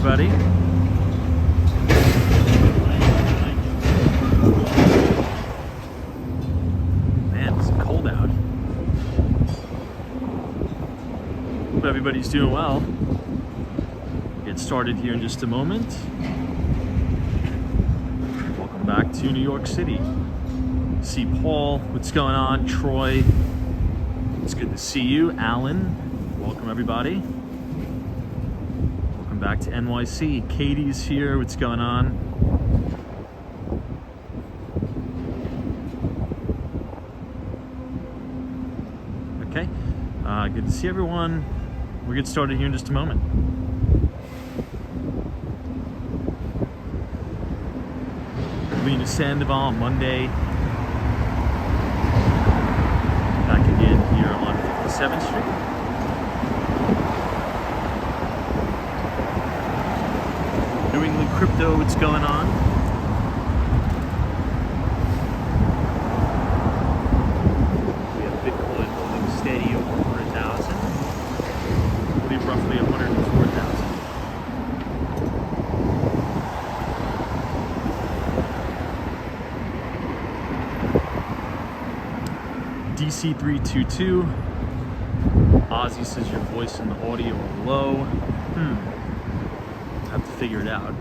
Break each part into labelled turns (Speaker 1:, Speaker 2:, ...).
Speaker 1: everybody. Man, it's cold out. Hope everybody's doing well. Get started here in just a moment. Welcome back to New York City. See Paul, what's going on? Troy, it's good to see you. Alan, welcome everybody. Welcome back to NYC. Katie's here, what's going on? Okay, good to see everyone. We'll get started here in just a moment. Lena Sandoval on Monday. Back again here on 57th Street. New England Crypto, what's going on? We have Bitcoin holding steady over 100,000. Roughly 104,000. DC322. Ozzy says your voice and the audio are low. Have to figure it out.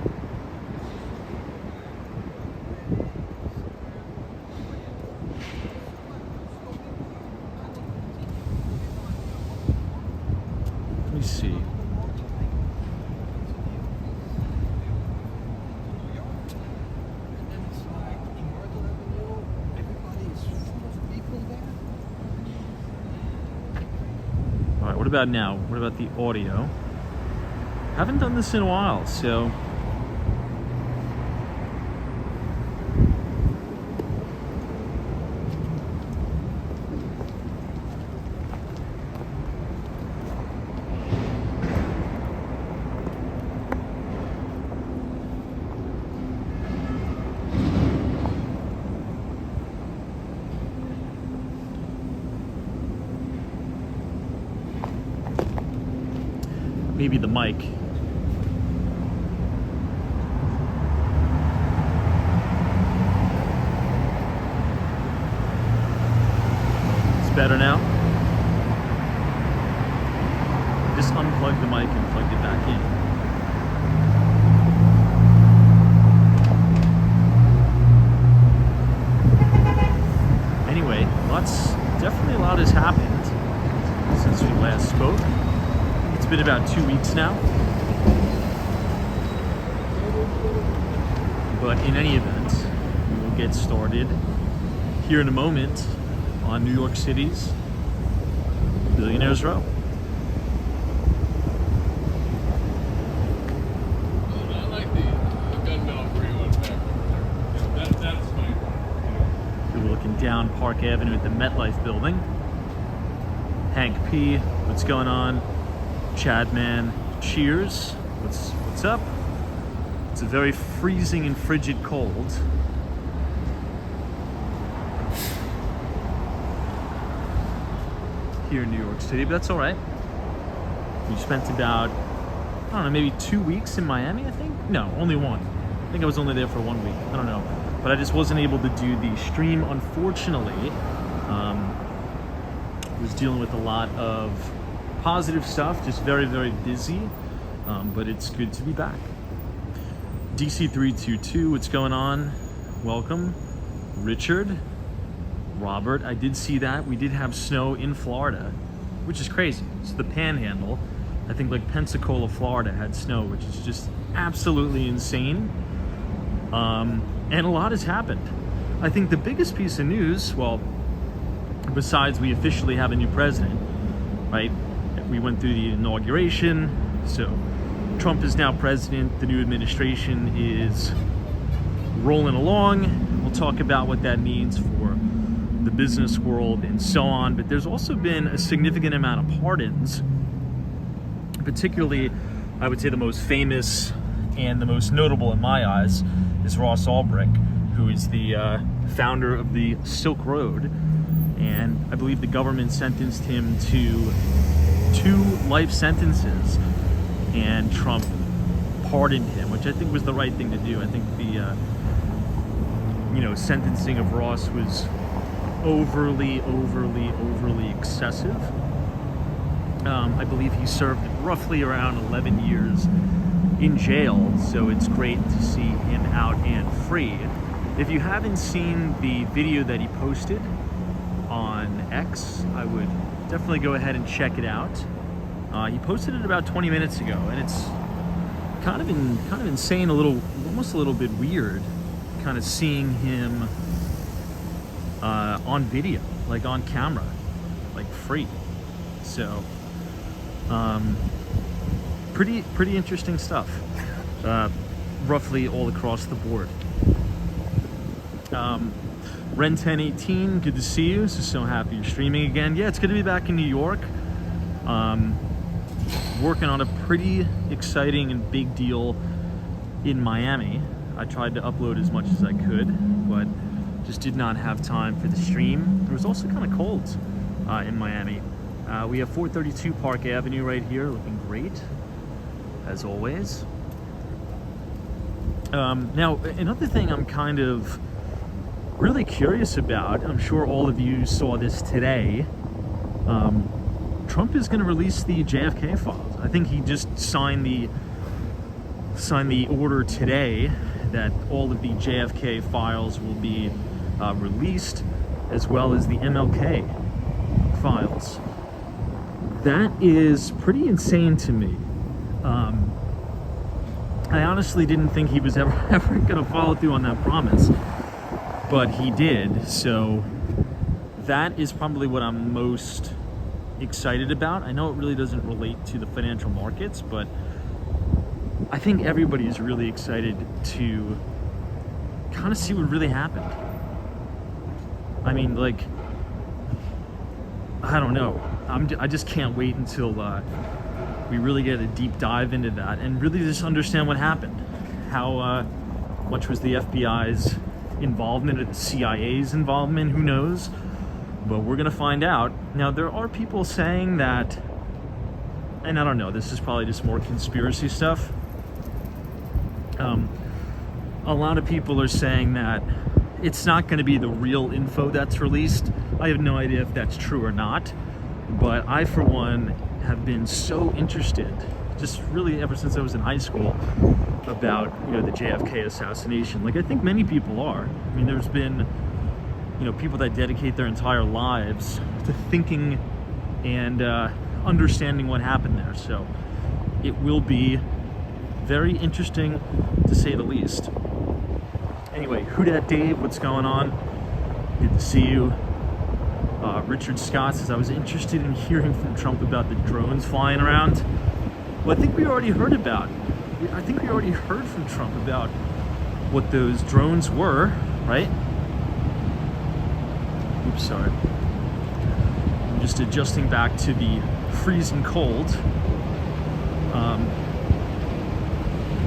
Speaker 1: Let me see. What about now? What about the audio? Haven't done this in a while, so maybe the mic. It's better now. Just unplug the mic and plug it back in. Anyway, definitely a lot has happened since we last spoke. It's been about 2 weeks now. But in any event, we will get started here in a moment on New York City's Billionaires Row.
Speaker 2: I like the gunmetal gray one back over there. That's my.
Speaker 1: We're looking down Park Avenue at the MetLife building. Hank P, what's going on? Chadman, cheers. What's up? It's a very freezing and frigid cold. Here in New York City, but that's all right. We spent about, I don't know, maybe 2 weeks in Miami, I think? No, only one. I think I was only there for 1 week. I don't know. But I just wasn't able to do the stream, unfortunately. I was dealing with a lot of positive stuff, just very, very busy, but it's good to be back. DC322, what's going on? Welcome. Richard, Robert, I did see that. We did have snow in Florida, which is crazy. It's the Panhandle. I think like Pensacola, Florida had snow, which is just absolutely insane. And a lot has happened. I think the biggest piece of news, well, besides we officially have a new president, right? We went through the inauguration, so Trump is now president. The new administration is rolling along. We'll talk about what that means for the business world and so on, but there's also been a significant amount of pardons, particularly, I would say the most famous and the most notable in my eyes is Ross Ulbricht, who is the founder of the Silk Road, and I believe the government sentenced him to 2 life sentences, and Trump pardoned him, which I think was the right thing to do. I think the sentencing of Ross was overly excessive. I believe he served roughly around 11 years in jail, so it's great to see him out and free. If you haven't seen the video that he posted on X, I would definitely go ahead and check it out. He posted it about 20 minutes ago, and it's kind of insane, almost a little bit weird, kind of seeing him on video, like on camera, like free. So pretty interesting stuff, roughly all across the board. Ren 1018, good to see you. So happy you're streaming again. Yeah, it's good to be back in New York. Working on a pretty exciting and big deal in Miami. I tried to upload as much as I could, but just did not have time for the stream. It was also kind of cold in Miami. We have 432 Park Avenue right here, looking great, as always. Now, another thing I'm kind of really curious about, I'm sure all of you saw this today, Trump is going to release the JFK files. I think he just signed the order today that all of the JFK files will be released, as well as the MLK files. That is pretty insane to me. I honestly didn't think he was ever going to follow through on that promise, but he did. So that is probably what I'm most excited about. I know it really doesn't relate to the financial markets, but I think everybody is really excited to kind of see what really happened. I mean, like, I don't know. I just can't wait until we really get a deep dive into that and really just understand what happened. How much was the FBI's involvement or the CIA's involvement? Who knows? But we're going to find out. Now, there are people saying that, and I don't know, this is probably just more conspiracy stuff. A lot of people are saying that it's not going to be the real info that's released. I have no idea if that's true or not, but I, for one, have been so interested, just really ever since I was in high school, about, the JFK assassination. Like, I think many people are. I mean, there's been, people that dedicate their entire lives to thinking and understanding what happened there. So it will be very interesting, to say the least. Anyway, Who Dat Dave, what's going on? Good to see you. Richard Scott says, I was interested in hearing from Trump about the drones flying around. Well, I think we already heard from Trump about what those drones were, right? Oops, sorry. I'm just adjusting back to the freezing cold.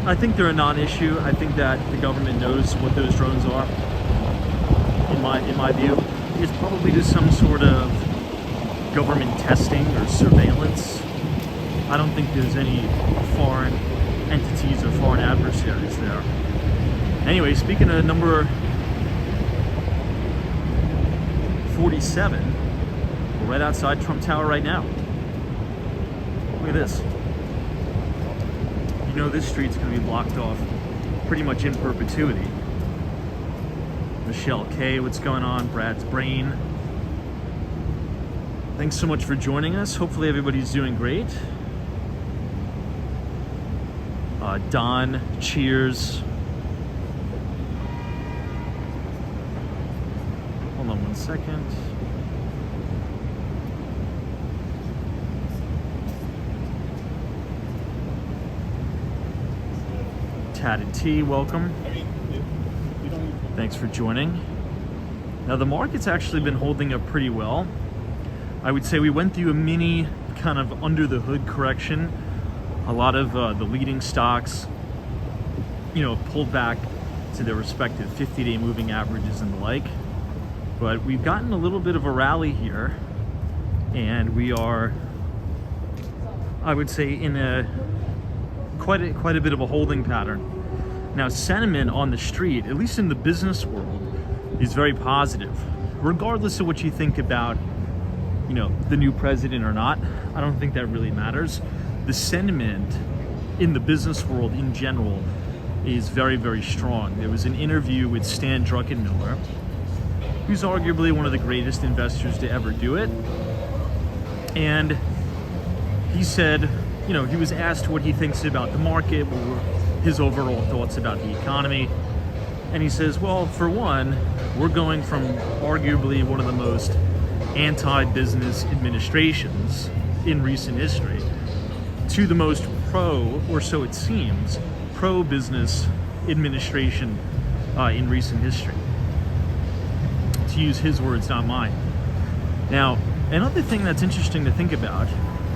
Speaker 1: I think they're a non-issue. I think that the government knows what those drones are. In my view, it's probably just some sort of government testing or surveillance. I don't think there's any foreign entities or foreign adversaries there. Anyway, speaking of number 47, we're right outside Trump Tower right now. Look at this. This street's going to be blocked off pretty much in perpetuity. Michelle K, what's going on? Brad's Brain. Thanks so much for joining us. Hopefully everybody's doing great. Don, cheers. Hold on one second. Tatted T, welcome. Thanks for joining. Now, the market's actually been holding up pretty well. I would say we went through a mini kind of under the hood correction. A lot of the leading stocks, pulled back to their respective 50-day moving averages and the like. But we've gotten a little bit of a rally here, and we are, I would say, in a quite a bit of a holding pattern. Now, sentiment on the street, at least in the business world, is very positive, regardless of what you think about, the new president or not. I don't think that really matters. The sentiment in the business world in general is very, very strong. There was an interview with Stan Druckenmiller, who's arguably one of the greatest investors to ever do it. And he said, he was asked what he thinks about the market, what were his overall thoughts about the economy. And he says, well, for one, we're going from arguably one of the most anti-business administrations in recent history to the most pro, or so it seems, pro-business administration in recent history. To use his words, not mine. Now, another thing that's interesting to think about,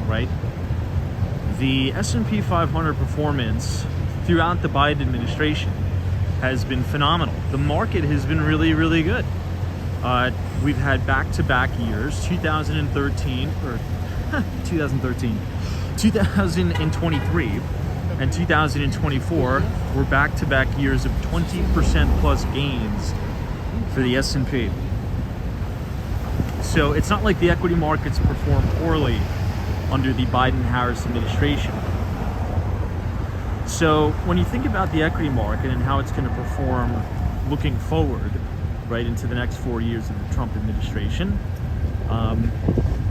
Speaker 1: right? The S&P 500 performance throughout the Biden administration has been phenomenal. The market has been really, really good. We've had back-to-back years, 2023, and 2024 were back-to-back years of 20% plus gains for the S&P. So it's not like the equity markets perform poorly under the Biden-Harris administration. So when you think about the equity market and how it's going to perform looking forward, right, into the next 4 years of the Trump administration,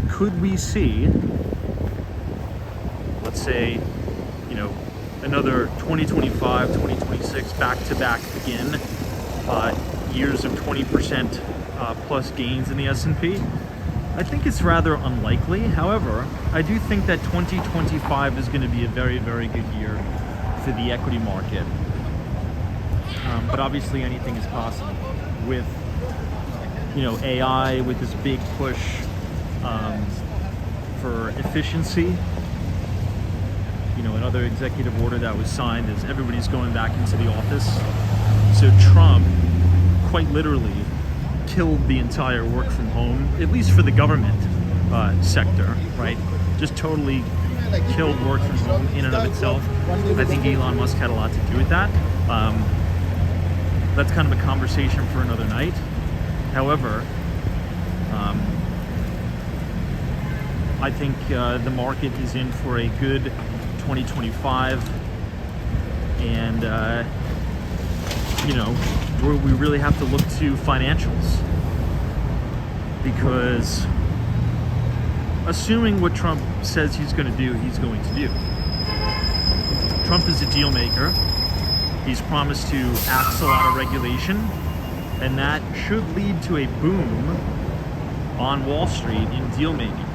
Speaker 1: could we see, let's say, another 2025, 2026 back-to-back again, years of 20% plus gains in the S&P? I think it's rather unlikely. However, I do think that 2025 is going to be a very, very good year for the equity market. But obviously anything is possible with, AI, with this big push for efficiency. Another executive order that was signed is everybody's going back into the office. So Trump quite literally killed the entire work from home, at least for the government sector, right? Just totally killed work from home in and of itself. I think Elon Musk had a lot to do with that. That's kind of a conversation for another night. However, I think the market is in for a good 2025, and we really have to look to financials, because assuming what Trump says he's going to do, he's going to do. Trump is a deal maker. He's promised to axe a lot of regulation, and that should lead to a boom on Wall Street in deal making,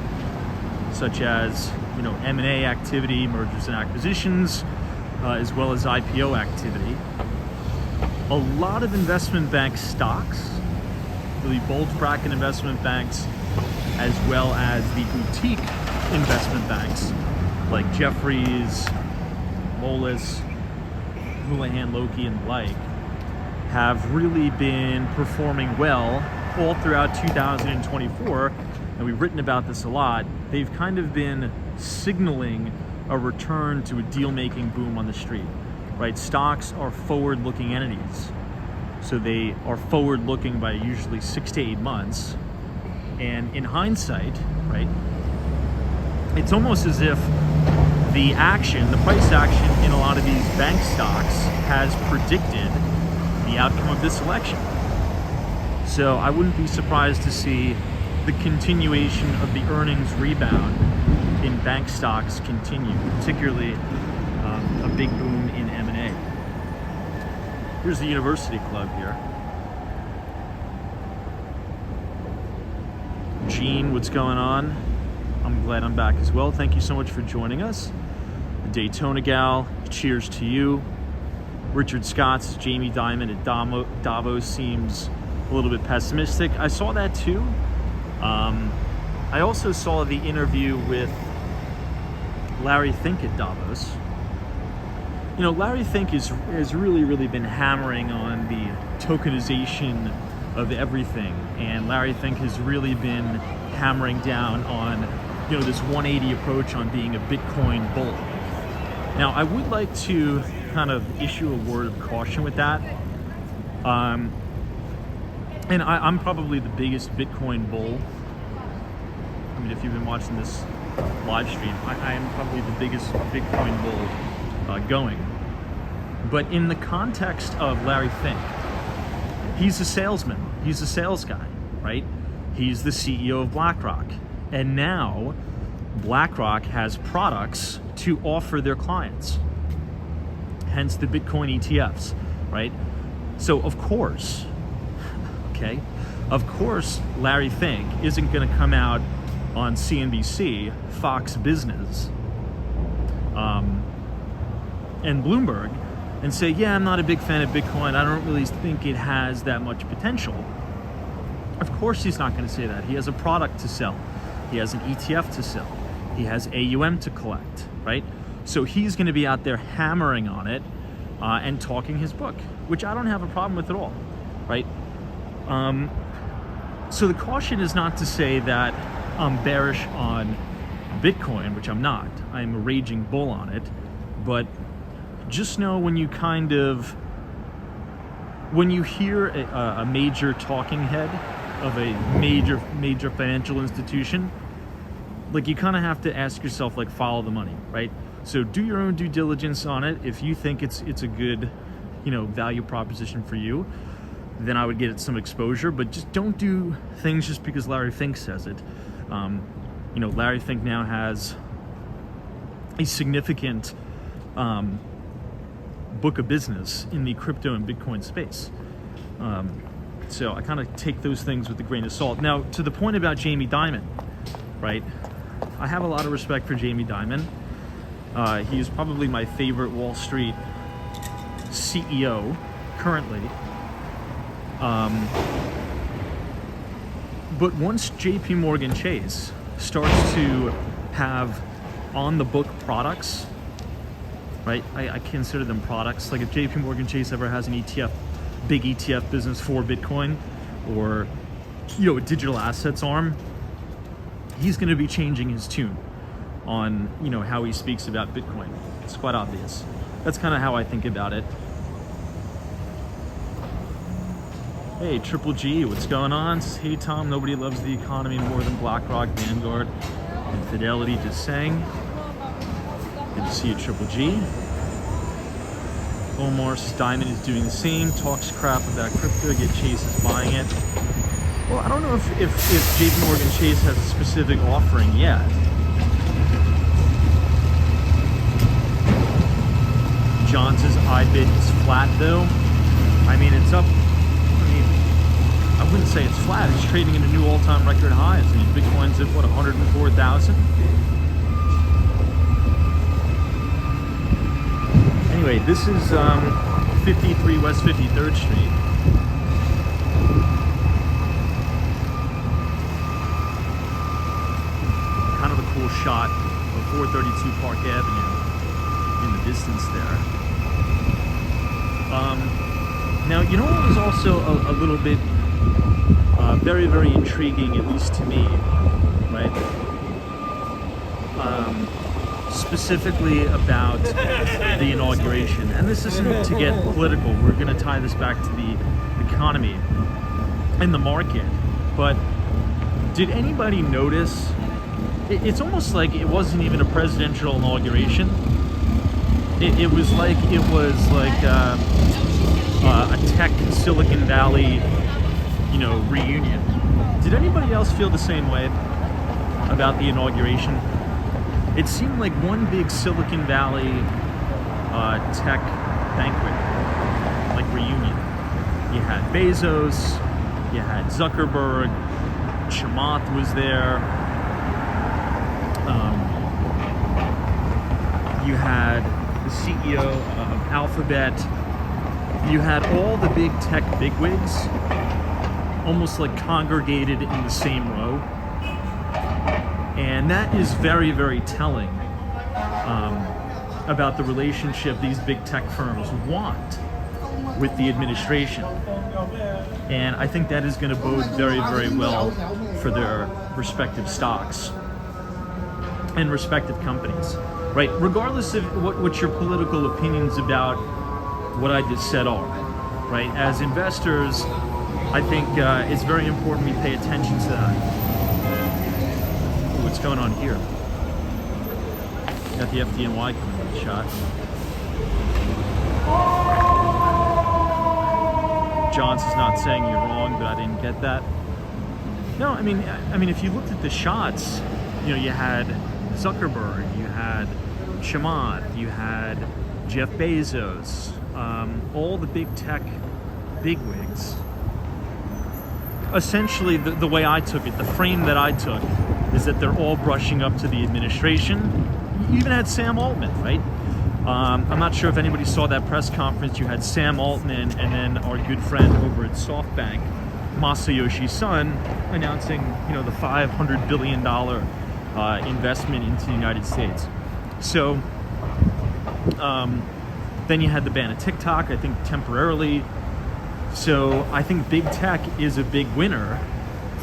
Speaker 1: such as M&A activity, mergers and acquisitions, as well as IPO activity. A lot of investment bank stocks, the bulge bracket investment banks, as well as the boutique investment banks like Jefferies, Moelis, Houlihan Lokey, and the like, have really been performing well all throughout 2024, and we've written about this a lot. They've kind of been signaling a return to a deal-making boom on the street, right? Stocks are forward-looking entities, so they are forward-looking by usually 6 to 8 months, and in hindsight, right, it's almost as if the price action in a lot of these bank stocks has predicted the outcome of this election. So I wouldn't be surprised to see the continuation of the earnings rebound in bank stocks continue, particularly a big boom in M&A. Here's the University Club here. Gene, what's going on? I'm glad I'm back as well. Thank you so much for joining us. Daytona Gal, cheers to you. Richard Scott's Jamie Dimon at Davos seems a little bit pessimistic. I saw that too. I also saw the interview with Larry Fink at Davos. Larry Fink has really been hammering on the tokenization of everything, and Larry Fink has really been hammering down on this 180 approach on being a Bitcoin bull. Now, I would like to kind of issue a word of caution with that. And I'm probably the biggest Bitcoin bull. I mean, if you've been watching this live stream, I am probably the biggest Bitcoin bull going. But in the context of Larry Fink, he's a salesman. He's a sales guy, right? He's the CEO of BlackRock. And now BlackRock has products to offer their clients. Hence the Bitcoin ETFs, right? So of course, Larry Fink isn't going to come out on CNBC, Fox Business, and Bloomberg and say, yeah, I'm not a big fan of Bitcoin. I don't really think it has that much potential. Of course he's not going to say that. He has a product to sell. He has an ETF to sell. He has AUM to collect, right? So he's going to be out there hammering on it and talking his book, which I don't have a problem with at all, right? So the caution is not to say that I'm bearish on Bitcoin, which I'm not. I'm a raging bull on it. But just know when you hear a major talking head of a major financial institution, like, you kind of have to ask yourself, like, follow the money, right? So do your own due diligence on it. If you think it's a good, value proposition for you, then I would get it some exposure, but just don't do things just because Larry Fink says it. Larry Fink now has a significant book of business in the crypto and Bitcoin space. So I kind of take those things with a grain of salt. Now, to the point about Jamie Dimon, right? I have a lot of respect for Jamie Dimon. He is probably my favorite Wall Street CEO currently. But once JP Morgan Chase starts to have on the book products, right? I consider them products. Like, if JP Morgan Chase ever has an ETF, big ETF business for Bitcoin, or a digital assets arm, he's going to be changing his tune on how he speaks about Bitcoin. It's quite obvious. That's kind of how I think about it. Hey, Triple G, what's going on? Says, hey, Tom, nobody loves the economy more than BlackRock, Vanguard, and Fidelity. Just saying. Good to see you, Triple G. Omar says, Diamond is doing the same. Talks crap about crypto, yet Chase is buying it. Well, I don't know if JP Morgan Chase has a specific offering yet. John says, iBit is flat, though. I mean, it's up. I wouldn't say it's flat. It's trading into new all-time record highs. I mean, Bitcoin's at, 104,000? Anyway, this is 53 West 53rd Street. Kind of a cool shot of 432 Park Avenue in the distance there. Now, what was also a little bit very, very intriguing, at least to me, right? Specifically about the inauguration. And this isn't to get political. We're going to tie this back to the economy and the market. But did anybody notice? It's almost like it wasn't even a presidential inauguration. It was like a tech Silicon Valley, reunion. Did anybody else feel the same way about the inauguration? It seemed like one big Silicon Valley tech banquet, like reunion. You had Bezos, you had Zuckerberg, Chamath was there. You had the CEO of Alphabet. You had all the big tech bigwigs almost like congregated in the same row. And that is very, very telling about the relationship these big tech firms want with the administration. And I think that is going to bode very, very well for their respective stocks and respective companies. right? Regardless of what your political opinions about what I just said are, right? As investors, I think it's very important we pay attention to that. What's going on here? Got the FDNY coming with a shot. Johnson's not saying you're wrong, but I didn't get that. No, I mean, if you looked at the shots, you know, you had Zuckerberg, you had Chamath, you had Jeff Bezos, all the big tech bigwigs. Essentially, the way I took it, the frame that I took, is that they're all brushing up to the administration. You even had Sam Altman, right? I'm not sure if anybody saw that press conference. You had Sam Altman and then our good friend over at SoftBank, Masayoshi Son, announcing, you know, the $500 billion investment into the United States. So then you had the ban of TikTok, I think temporarily. So I think big tech is a big winner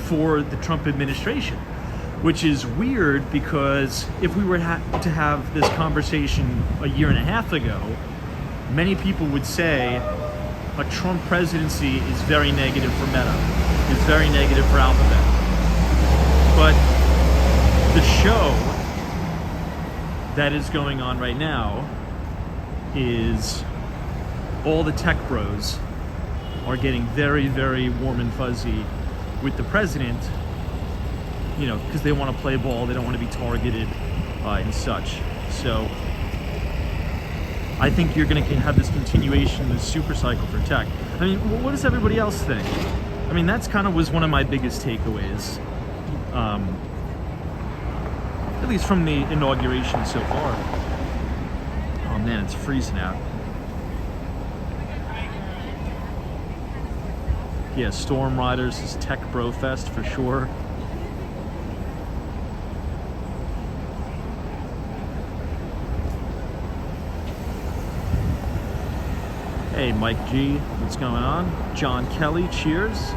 Speaker 1: for the Trump administration, which is weird because if we were to have this conversation a year and a half ago, many people would say a Trump presidency is very negative for Meta, is very negative for Alphabet. But the show that is going on right now is all the tech bros are getting very, very warm and fuzzy with the president, you know, because they want to play ball, they don't want to be targeted and such. So I think you're going to have this continuation, this super cycle for tech. I mean, what does everybody else think? I mean, that's kind of was one of my biggest takeaways, at least from the inauguration so far. Oh man, it's freezing out. Yeah, Storm Riders is Tech Bro Fest for sure. Hey, Mike G, what's going on? John Kelly, cheers.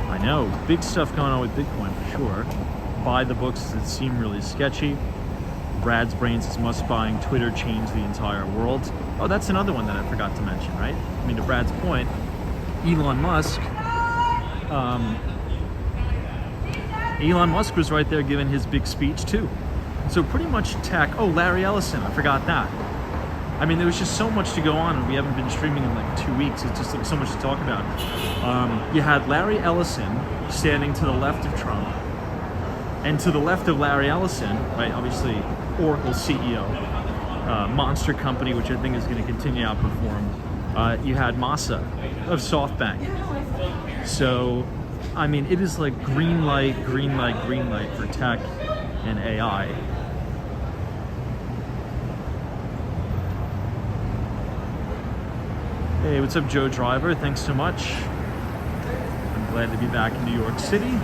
Speaker 1: I know, big stuff going on with Bitcoin for sure. Buy the books that seem really sketchy. Brad's Brains is must buying. Twitter changed the entire world. Oh, that's another one that I forgot to mention, right? I mean, to Brad's point, Elon Musk was right there giving his big speech too. So pretty much tech. Oh, Larry Ellison, I forgot that. I mean, there was just so much to go on, and we haven't been streaming in like 2 weeks. It's just like so much to talk about. You had Larry Ellison standing to the left of Trump, and to the left of Larry Ellison, right? Obviously, Oracle CEO, monster company, which I think is going to continue to outperform. You had Masa of SoftBank. So, I mean, it is like green light, green light, green light for tech and AI. Hey, what's up, Joe Driver? Thanks so much. I'm glad to be back in New York City.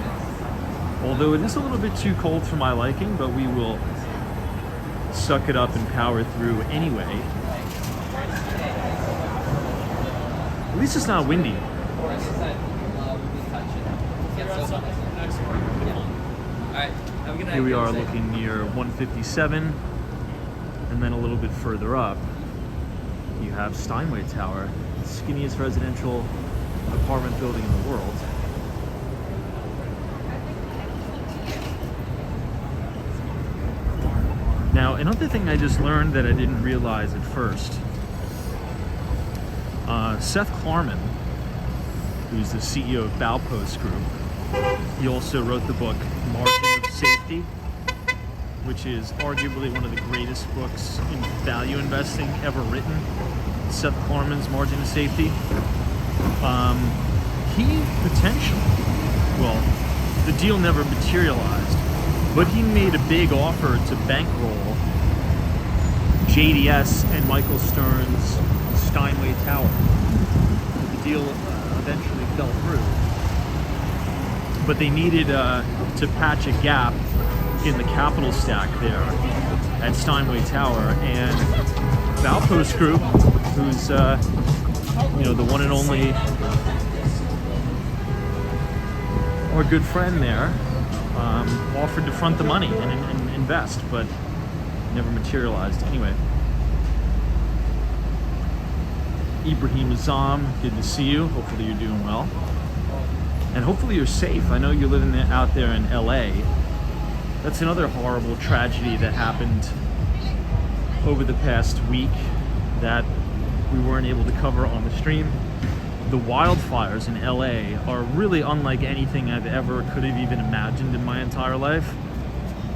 Speaker 1: Although it is a little bit too cold for my liking, but we will suck it up and power through anyway. At least it's not windy. Here we are looking near 157, and then a little bit further up, you have Steinway Tower, the skinniest residential apartment building in the world. Now, another thing I just learned that I didn't realize at first, Seth Klarman, who's the CEO of Baupost Group, he also wrote the book Margin of Safety, which is arguably one of the greatest books in value investing ever written. Seth Klarman's Margin of Safety. He potentially, well, the deal never materialized, but he made a big offer to bankroll JDS and Michael Stern's Steinway Tower. But the deal eventually fell through. But they needed to patch a gap in the capital stack there at Steinway Tower, and Baupost Group, who's the one and only our good friend there, offered to front the money and invest, but never materialized. Anyway, Ibrahim Azam, good to see you. Hopefully you're doing well. And hopefully you're safe. I know you're living out there in LA. That's another horrible tragedy that happened over the past week that we weren't able to cover on the stream. The wildfires in LA are really unlike anything I've ever could have even imagined in my entire life.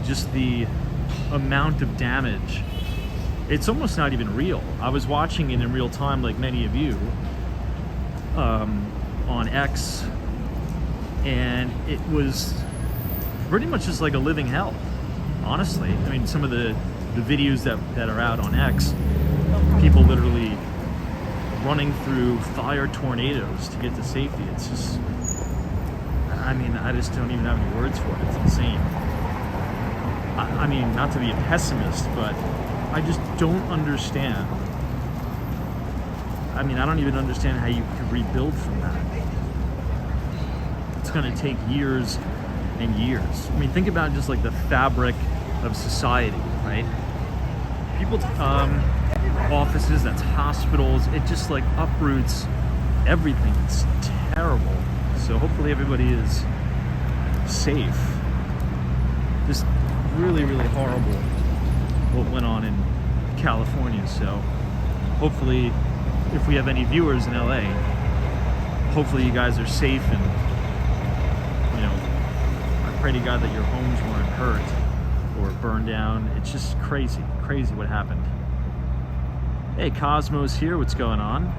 Speaker 1: Just the amount of damage. It's almost not even real. I was watching it in real time like many of you on X, and it was pretty much just like a living hell, honestly. I mean, some of the videos that are out on X, people literally running through fire tornadoes to get to safety. It's just, I mean, I just don't even have any words for it. It's insane. I mean, not to be a pessimist, but I just don't understand. I mean, I don't even understand how you can rebuild from that. It's going to take years and years. I mean, think about just like the fabric of society, right? People, offices, that's hospitals, it just like uproots everything. It's terrible. So hopefully everybody is safe. Just really, really horrible what went on in California. So hopefully, if we have any viewers in LA, hopefully you guys are safe, and you know, I pray to God that your homes weren't hurt or burned down. It's just crazy what happened. Hey, Cosmos here, what's going on?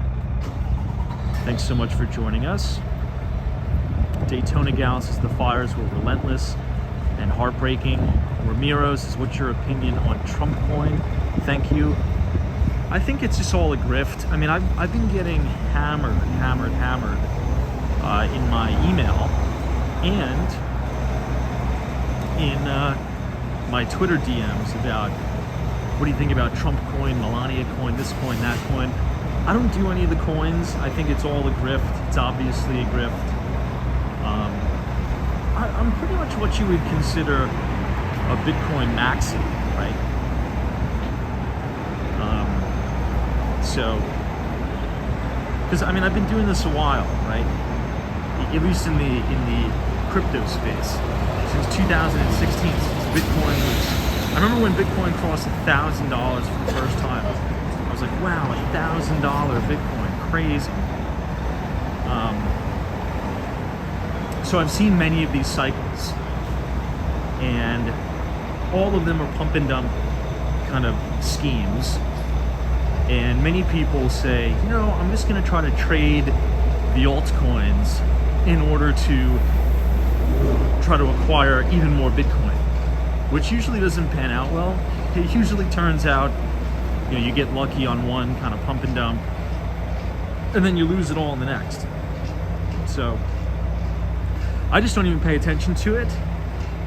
Speaker 1: Thanks so much for joining us. Daytona Gal says the fires were relentless and heartbreaking. Ramiro says, what's your opinion on Trump coin? Thank you. I think it's just all a grift. I mean, I've been getting hammered in my email and in my Twitter DMs about, what do you think about Trump coin, Melania coin, this coin, that coin? I don't do any of the coins. I think it's all a grift. It's obviously a grift. I'm pretty much what you would consider a Bitcoin maxi, right? So, because I mean, I've been doing this a while, right? At least in the crypto space since 2016, since Bitcoin was. I remember when Bitcoin crossed $1,000 for the first time. I was like, wow, $1,000 Bitcoin, crazy. So I've seen many of these cycles, and all of them are pump and dump kind of schemes. And many people say, you know, I'm just going to try to trade the altcoins in order to try to acquire even more Bitcoin, which usually doesn't pan out well. It usually turns out, you know, you get lucky on one kind of pump and dump, and then you lose it all in the next. So I just don't even pay attention to it.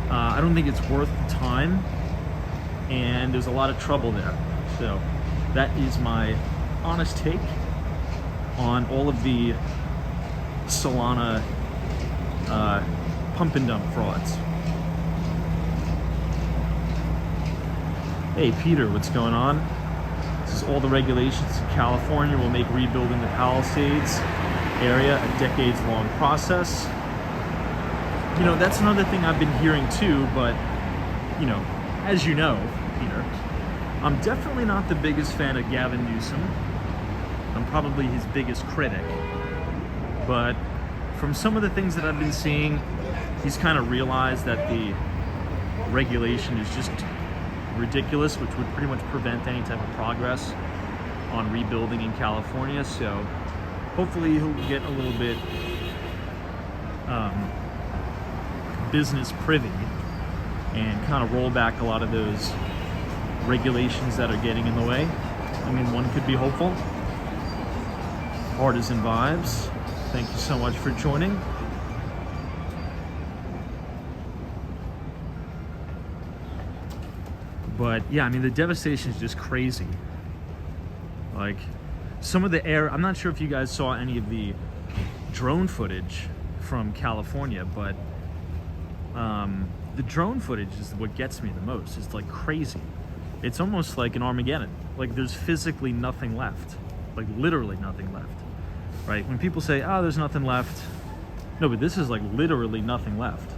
Speaker 1: I don't think it's worth the time, and there's a lot of trouble there. So that is my honest take on all of the Solana pump and dump frauds. Hey Peter, what's going on? This is all the regulations in California will make rebuilding the Palisades area a decades-long process. You know, that's another thing I've been hearing too, but, you know, as you know, Peter, I'm definitely not the biggest fan of Gavin Newsom. I'm probably his biggest critic. But from some of the things that I've been seeing, he's kind of realized that the regulation is just ridiculous, which would pretty much prevent any type of progress on rebuilding in California. So hopefully he'll get a little bit business privy and kind of roll back a lot of those regulations that are getting in the way. I mean, one could be hopeful. Partisan vibes, thank you so much for joining. But yeah, I mean, the devastation is just crazy. Like, some of the air, I'm not sure if you guys saw any of the drone footage from California, but the drone footage is what gets me the most. It's like crazy. It's almost like an Armageddon. Like there's physically nothing left. Like literally nothing left. Right? When people say, oh, there's nothing left. No, but this is like literally nothing left.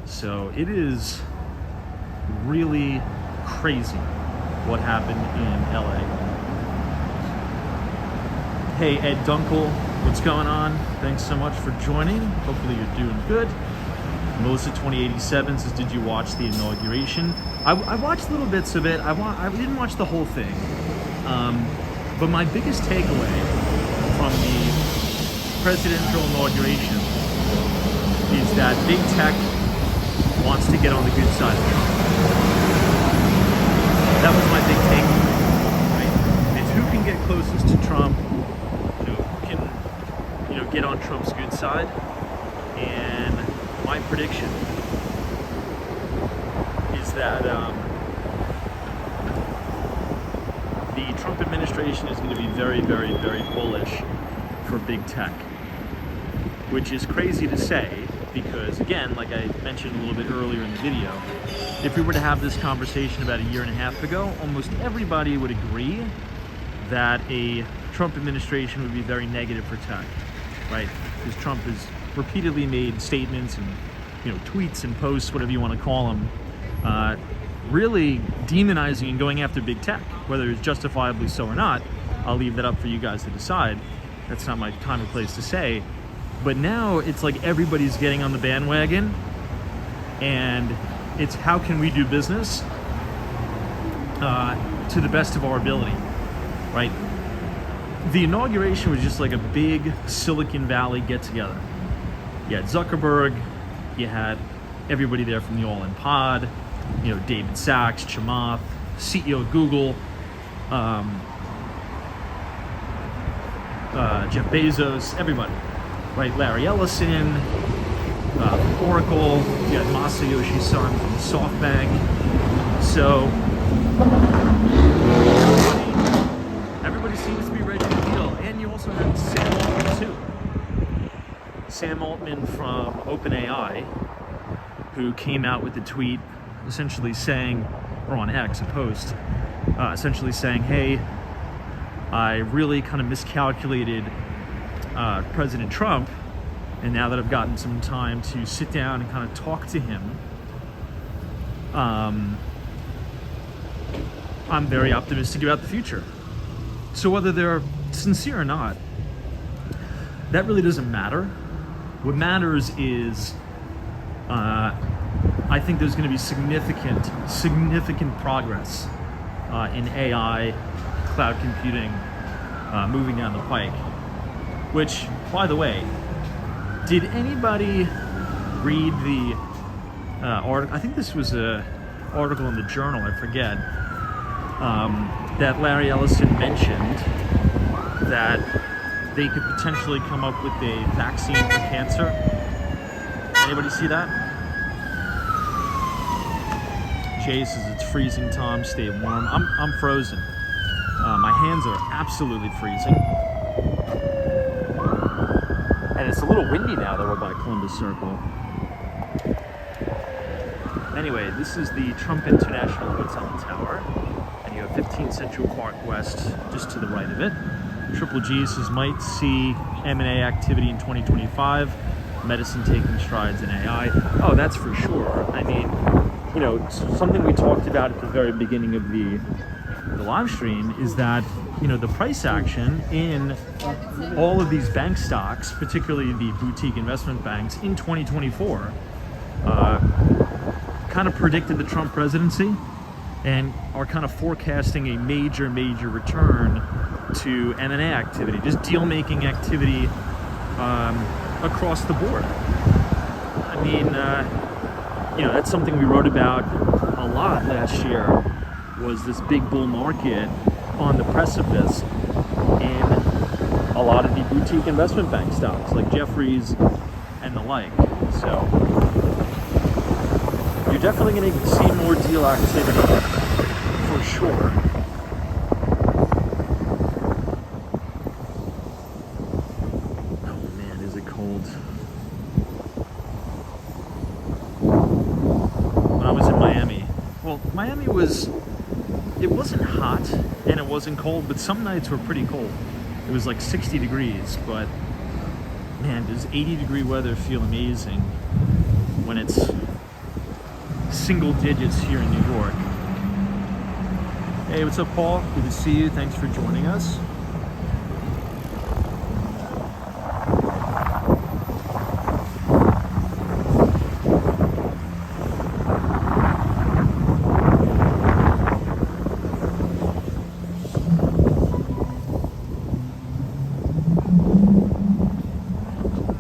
Speaker 1: So it is really crazy what happened in LA. Hey, Ed Dunkel, what's going on? Thanks so much for joining. Hopefully you're doing good. Melissa 2087 says, did you watch the inauguration? I watched little bits of it. I didn't watch the whole thing. But my biggest takeaway from the presidential inauguration is that big tech wants to get on the good side of Trump. That was my big takeaway, right? It's who can get closest to Trump, who can, get on Trump's good side. And my prediction is that the Trump administration is going to be very, very, very bullish for big tech, which is crazy to say because, again, like I mentioned a little bit earlier in the video, if we were to have this conversation about a year and a half ago, almost everybody would agree that a Trump administration would be very negative for tech, right? Because Trump has repeatedly made statements and tweets and posts, whatever you want to call them, really demonizing and going after big tech, whether it's justifiably so or not. I'll leave that up for you guys to decide. That's not my time or place to say. But now it's like everybody's getting on the bandwagon, and it's how can we do business to the best of our ability, right? The inauguration was just like a big Silicon Valley get-together. You had Zuckerberg, you had everybody there from the All In Pod, David Sachs, Chamath, CEO of Google, Jeff Bezos, everybody, right? Larry Ellison, Oracle, you had Masayoshi Son from SoftBank. So everybody seems to be ready to deal. And you also had Sam Altman too. Sam Altman from OpenAI, who came out with a tweet essentially saying, or on X, a post, essentially saying, hey, I really kind of miscalculated President Trump, and now that I've gotten some time to sit down and kind of talk to him, I'm very optimistic about the future. So whether they're sincere or not, that really doesn't matter. What matters is I think there's going to be significant progress in AI, cloud computing, moving down the pike. Which, by the way, did anybody read the article? I think this was an article in the Journal, I forget, that Larry Ellison mentioned that they could potentially come up with a vaccine for cancer. Anybody see that? Jay says it's freezing, Tom. Stay warm. I'm frozen. My hands are absolutely freezing. And it's a little windy now that we're by Columbus Circle. Anyway, this is the Trump International Hotel and Tower. And you have 15 Central Park West just to the right of it. Triple G says might see M&A activity in 2025. Medicine taking strides in AI. Oh, that's for sure. I mean, something we talked about at the very beginning of the live stream is that, the price action in all of these bank stocks, particularly the boutique investment banks in 2024, kind of predicted the Trump presidency and are kind of forecasting a major return to M&A activity, just deal-making activity across the board. I mean, that's something we wrote about a lot last year, was this big bull market on the precipice in a lot of the boutique investment bank stocks, like Jefferies and the like. So you're definitely going to see more deal activity, for sure. it wasn't hot and it wasn't cold, but some nights were pretty cold. It was like 60 degrees, but man, does 80-degree weather feel amazing when it's single digits here in New York. Hey, what's up, Paul? Good to see you. Thanks for joining us.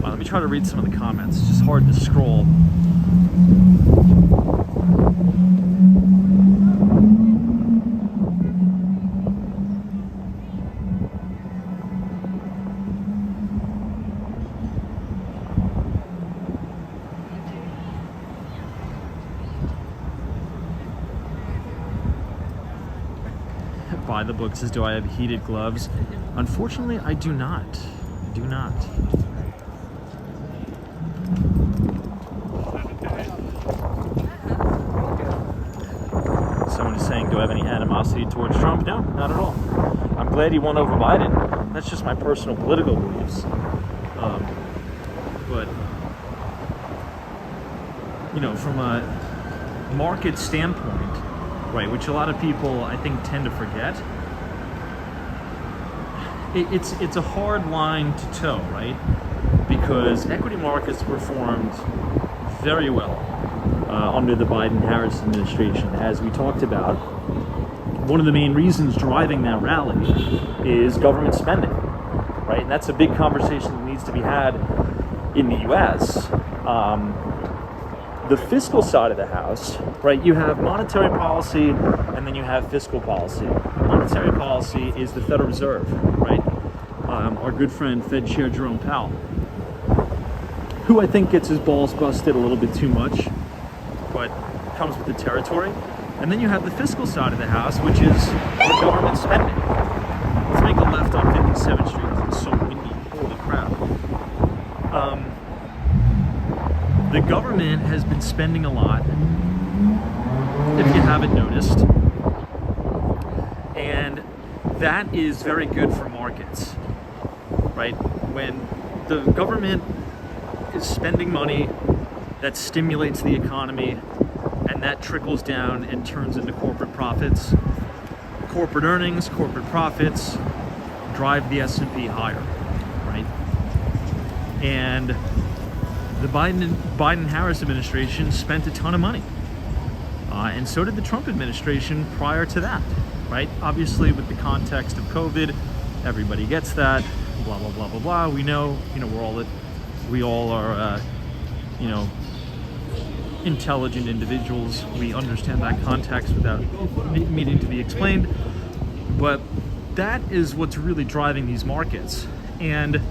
Speaker 1: Let me try to read some of the comments. It's just hard to scroll. Buy the book says, do I have heated gloves? Unfortunately, I do not. I do not. Someone is saying, do I have any animosity towards Trump? No, not at all. I'm glad he won over Biden. That's just my personal political beliefs. But, you know, from a market standpoint, right, which a lot of people, I think, tend to forget, it's a hard line to toe, right? Because equity markets performed very well under the Biden-Harris administration. As we talked about, one of the main reasons driving that rally is government spending, right? And that's a big conversation that needs to be had in the U.S. The fiscal side of the house, right, you have monetary policy and then you have fiscal policy. Monetary policy is the Federal Reserve, right? Our good friend Fed Chair Jerome Powell, who I think gets his balls busted a little bit too much, but comes with the territory. And then you have the fiscal side of the house, which is the government spending. Let's make a left on 57th Street because it's so windy. Holy crap. The government has been spending a lot, if you haven't noticed, and that is very good for markets, right? When the government is spending money, that stimulates the economy, and that trickles down and turns into corporate profits. Corporate earnings, corporate profits drive the S&P higher, right? And the Biden-Harris administration spent a ton of money. And so did the Trump administration prior to that, right? Obviously, with the context of COVID, everybody gets that, blah, blah, blah, blah, blah. We know, we all are, intelligent individuals. We understand that context without needing to be explained. But that is what's really driving these markets. And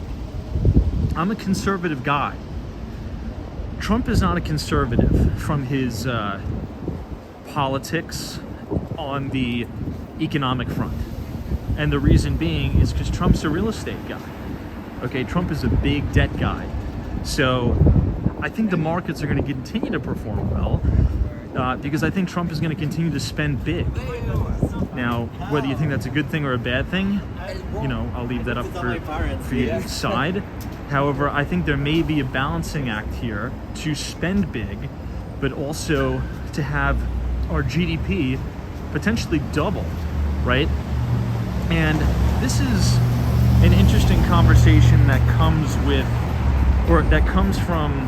Speaker 1: I'm a conservative guy. Trump is not a conservative from his politics on the economic front. And the reason being is because Trump's a real estate guy. Okay, Trump is a big debt guy. So I think the markets are going to continue to perform well because I think Trump is going to continue to spend big. Now, whether you think that's a good thing or a bad thing, I'll leave that up for you to decide. However, I think there may be a balancing act here to spend big, but also to have our GDP potentially double, right? And this is an interesting conversation that comes from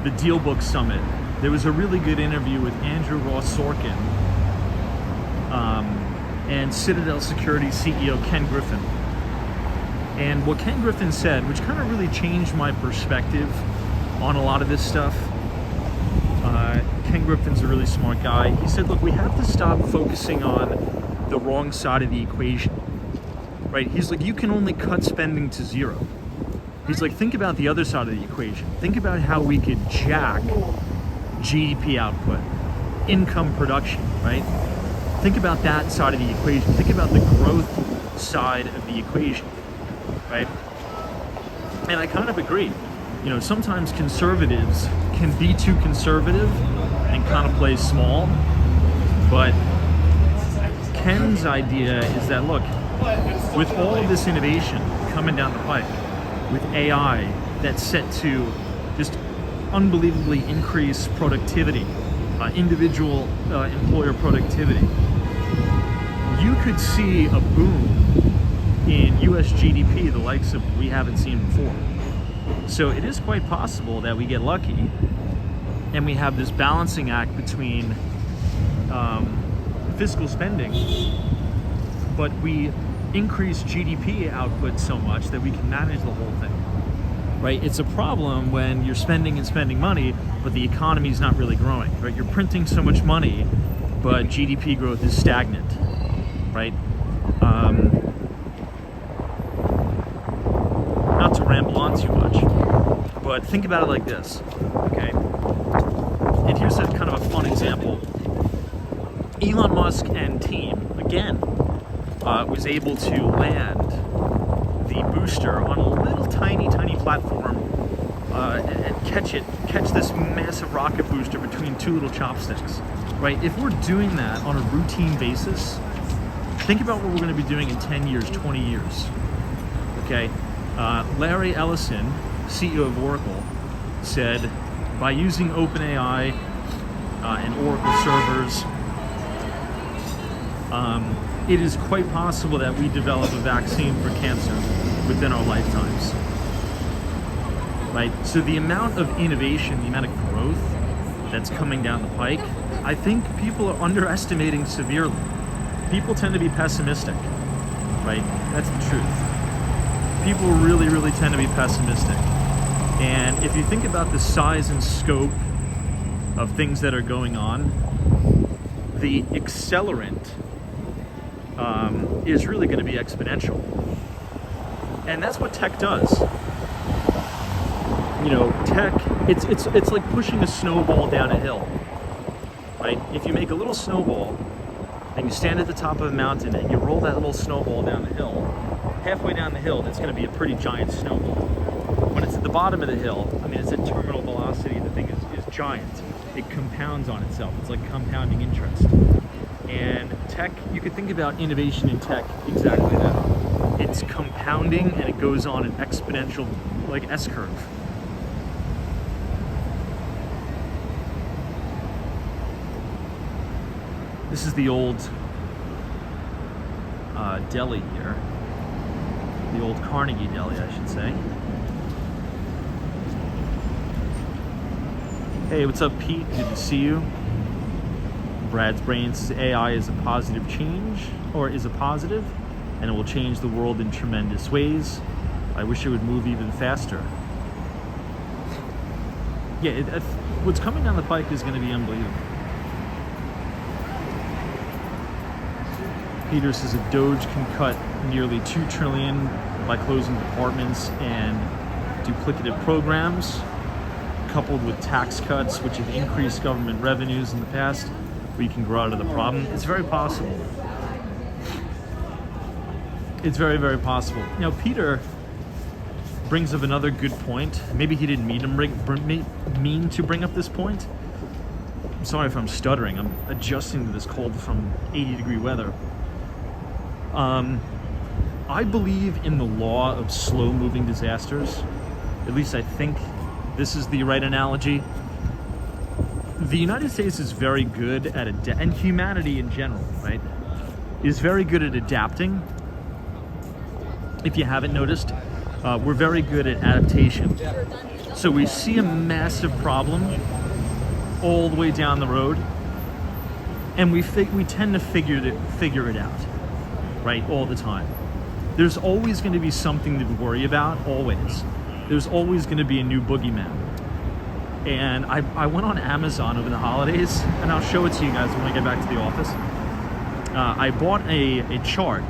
Speaker 1: the Deal Book Summit. There was a really good interview with Andrew Ross Sorkin and Citadel Security CEO Ken Griffin. And what Ken Griffin said, which kind of really changed my perspective on a lot of this stuff. Ken Griffin's a really smart guy. He said, look, we have to stop focusing on the wrong side of the equation, right? He's like, you can only cut spending to zero. He's like, think about the other side of the equation. Think about how we could jack GDP output, income production, right? Think about that side of the equation. Think about the growth side of the equation, right? And I kind of agree. Sometimes conservatives can be too conservative and kind of play small. But Ken's idea is that, look, with all of this innovation coming down the pike, with AI that's set to just unbelievably increase productivity, individual employer productivity, you could see a boom in US GDP the likes of we haven't seen before. So it is quite possible that we get lucky and we have this balancing act between fiscal spending, but we increase GDP output so much that we can manage the whole thing, right? It's a problem when you're spending and spending money, but the economy is not really growing, right? You're printing so much money, but GDP growth is stagnant, right? Not to ramble on too much, but think about it like this, okay? And here's a kind of a fun example. Elon Musk and team, again, was able to land the booster on a little tiny platform and catch this massive rocket booster between two little chopsticks, right? If we're doing that on a routine basis, think about what we're going to be doing in 10 years, 20 years, okay? Larry Ellison, CEO of Oracle, said by using OpenAI and Oracle servers, it is quite possible that we develop a vaccine for cancer within our lifetimes, right? So the amount of innovation, the amount of growth that's coming down the pike, I think people are underestimating severely. People tend to be pessimistic, right? That's the truth. People really tend to be pessimistic. And if you think about the size and scope of things that are going on, the accelerant is really going to be exponential. And that's what tech does. You know, tech, it's like pushing a snowball down a hill, right? If you make a little snowball and you stand at the top of a mountain and you roll that little snowball down the hill, halfway down the hill, that's going to be a pretty giant snowball. When it's at the bottom of the hill, I mean, it's at terminal velocity, the thing is giant. It compounds on itself. It's like compounding interest. And tech, you could think about innovation in tech exactly that. It's compounding and it goes on an exponential, like S-curve. This is the old deli here. The old Carnegie deli, I should say. Hey, what's up, Pete? Good to see you. Brad's brain says AI is a positive change, or is a positive, and it will change the world in tremendous ways. I wish it would move even faster. Yeah, what's coming down the pike is going to be unbelievable. Peter says a Doge can cut nearly $2 trillion by closing departments and duplicative programs, coupled with tax cuts, which have increased government revenues in the past. We can grow out of the problem. It's very possible. It's very possible. Now, Peter brings up another good point. Maybe he didn't mean to bring up this point. I'm sorry if I'm stuttering. I'm adjusting to this cold from 80-degree weather. I believe in the law of slow-moving disasters. At least I think this is the right analogy. The United States is very good at and humanity in general, right, is very good at adapting. If you haven't noticed, we're very good at adaptation. So we see a massive problem all the way down the road, and we tend to figure it out, right, all the time. There's always going to be something to worry about, always. There's always going to be a new boogeyman. And I went on Amazon over the holidays, and I'll show it to you guys when I get back to the office. I bought a chart,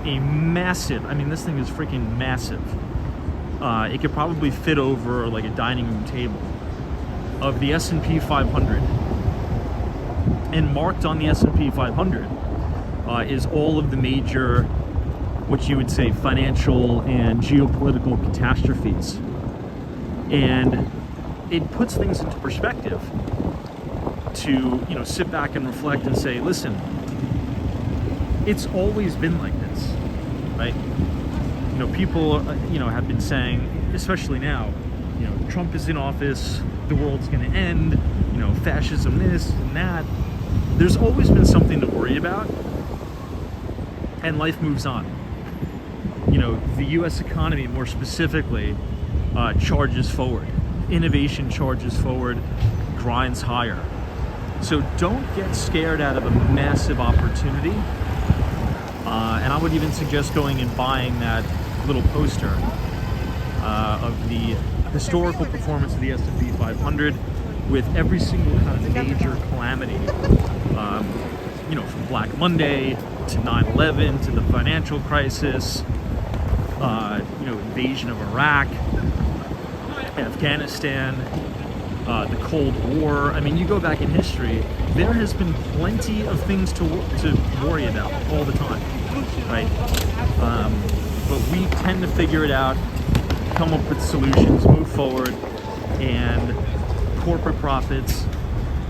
Speaker 1: a massive, I mean, this thing is freaking massive. It could probably fit over like a dining room table, of the S&P 500. And marked on the S&P 500 is all of the major, what you would say, financial and geopolitical catastrophes. And it puts things into perspective. to, sit back and reflect and say, listen, it's always been like this, right? People, have been saying, especially now, Trump is in office, the world's going to end, fascism this and that. There's always been something to worry about, and life moves on. The U.S. economy, more specifically, charges forward. Innovation charges forward, grinds higher. So don't get scared out of a massive opportunity. And I would even suggest going and buying that little poster of the historical performance of the S&P 500 with every single kind of major calamity, from Black Monday to 9/11 to the financial crisis, invasion of Iraq, Afghanistan, the Cold War. I mean, you go back in history, there has been plenty of things to worry about all the time, right? But we tend to figure it out, come up with solutions, move forward, and corporate profits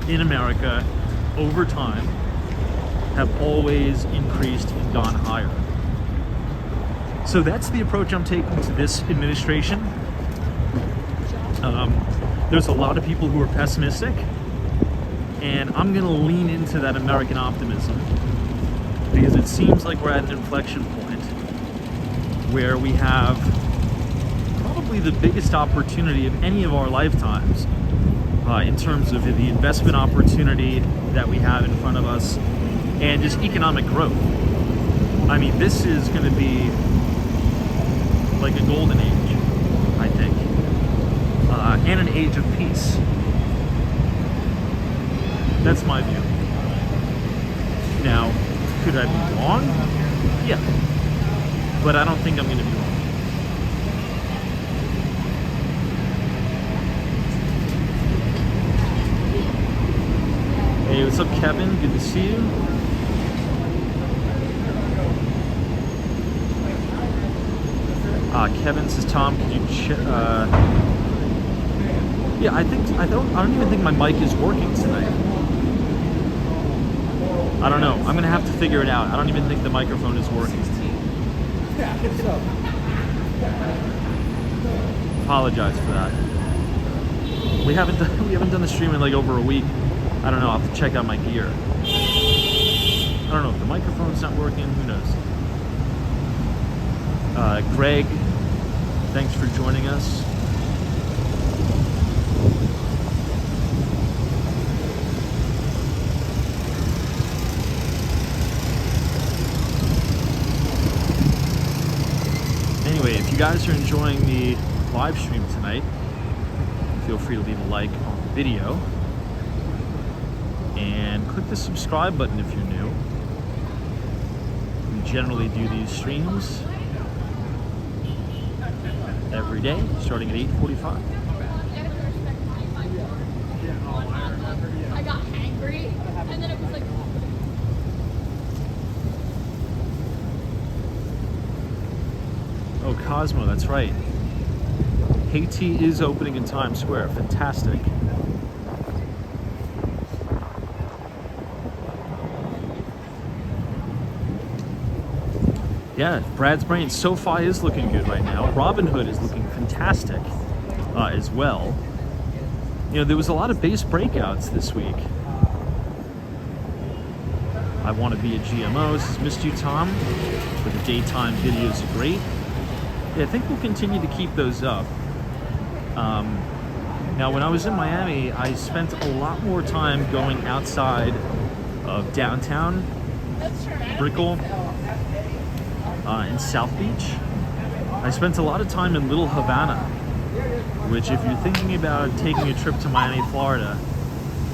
Speaker 1: in America over time have always increased and gone higher. So that's the approach I'm taking to this administration. There's a lot of people who are pessimistic, and I'm going to lean into that American optimism because it seems like we're at an inflection point where we have probably the biggest opportunity of any of our lifetimes in terms of the investment opportunity that we have in front of us and just economic growth. I mean, this is going to be like a golden age, I think, and an age of peace. That's my view. Now, could I be wrong? Yeah. But I don't think I'm going to be wrong. Hey, what's up, Kevin? Good to see you. Kevin says, Tom, could you yeah, I don't even think my mic is working tonight. I don't know. I'm gonna have to figure it out. I don't even think the microphone is working. Apologize for that. We haven't done the stream in like over a week. I don't know. I'll have to check out my gear. I don't know if the microphone's not working. Who knows? Greg, thanks for joining us. Anyway, if you guys are enjoying the live stream tonight, feel free to leave a like on the video and click the subscribe button if you're new. We generally do these streams every day, starting at 8:45.
Speaker 3: I got hangry, and then it was like...
Speaker 1: Oh, Cosmo, that's right. Haiti is opening in Times Square. Fantastic. Yeah, Brad's brain. SoFi is looking good right now. Robinhood is looking fantastic as well. There was a lot of base breakouts this week. I want to be a GMO. Says, missed you, Tom. But the daytime videos are great. Yeah, I think we'll continue to keep those up. Now, when I was in Miami, I spent a lot more time going outside of downtown Brickell in South Beach. I spent a lot of time in Little Havana, which if you're thinking about taking a trip to Miami, Florida,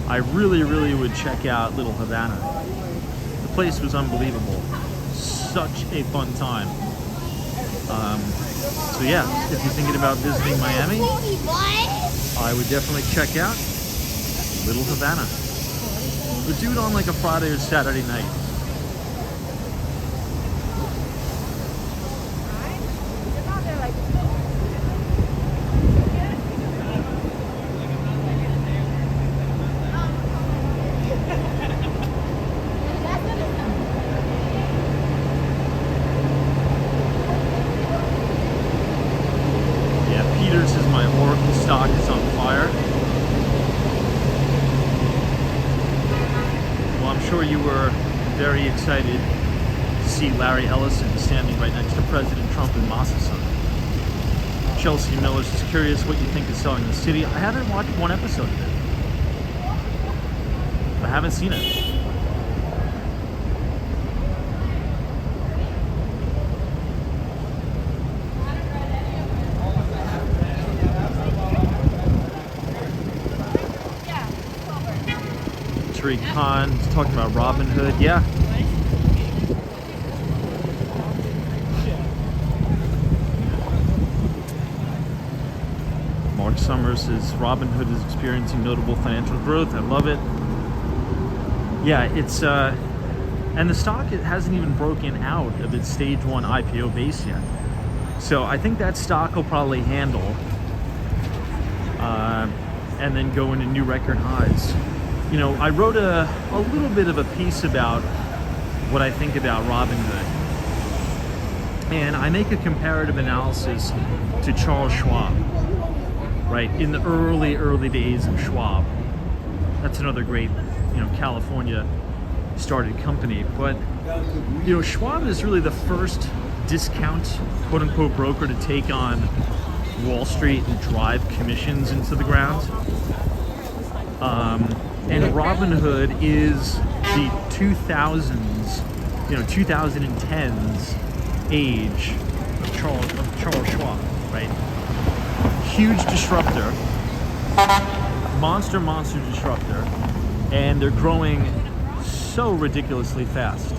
Speaker 1: I really, really would check out Little Havana. The place was unbelievable. Such a fun time. So yeah, if you're thinking about visiting Miami, I would definitely check out Little Havana. But do it on like a Friday or Saturday night. excited to see Larry Ellison standing right next to President Trump in Mossison. Chelsea Miller's just curious what you think of Selling the City. I haven't watched one episode of it. I haven't seen it. Tariq Khan is talking about Robinhood. Yeah. Mark Summers says Robinhood is experiencing notable financial growth. I love it. Yeah, it's and the stock, it hasn't even broken out of its stage 1 IPO base yet. So I think that stock will probably handle and then go into new record highs. You know, I wrote a little bit of a piece about what I think about Robinhood. And I make a comparative analysis to Charles Schwab, right? In the early days of Schwab. That's another great, California started company. But, Schwab is really the first discount, quote unquote, broker to take on Wall Street and drive commissions into the ground. And Robinhood is the 2010s age of Charles Schwab, right? Huge disruptor, monster disruptor, and they're growing so ridiculously fast.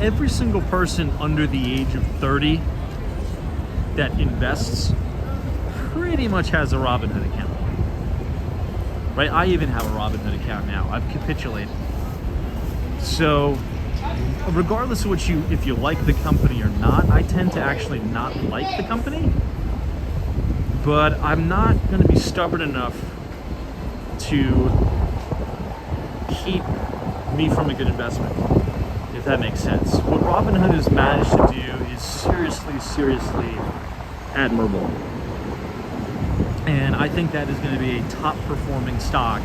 Speaker 1: Every single person under the age of 30 that invests pretty much has a Robinhood account. Right? I even have a Robinhood account now. I've capitulated. So, regardless of if you like the company or not, I tend to actually not like the company. But I'm not going to be stubborn enough to keep me from a good investment, if that makes sense. What Robinhood has managed to do is seriously admirable. And I think that is going to be a top performing stock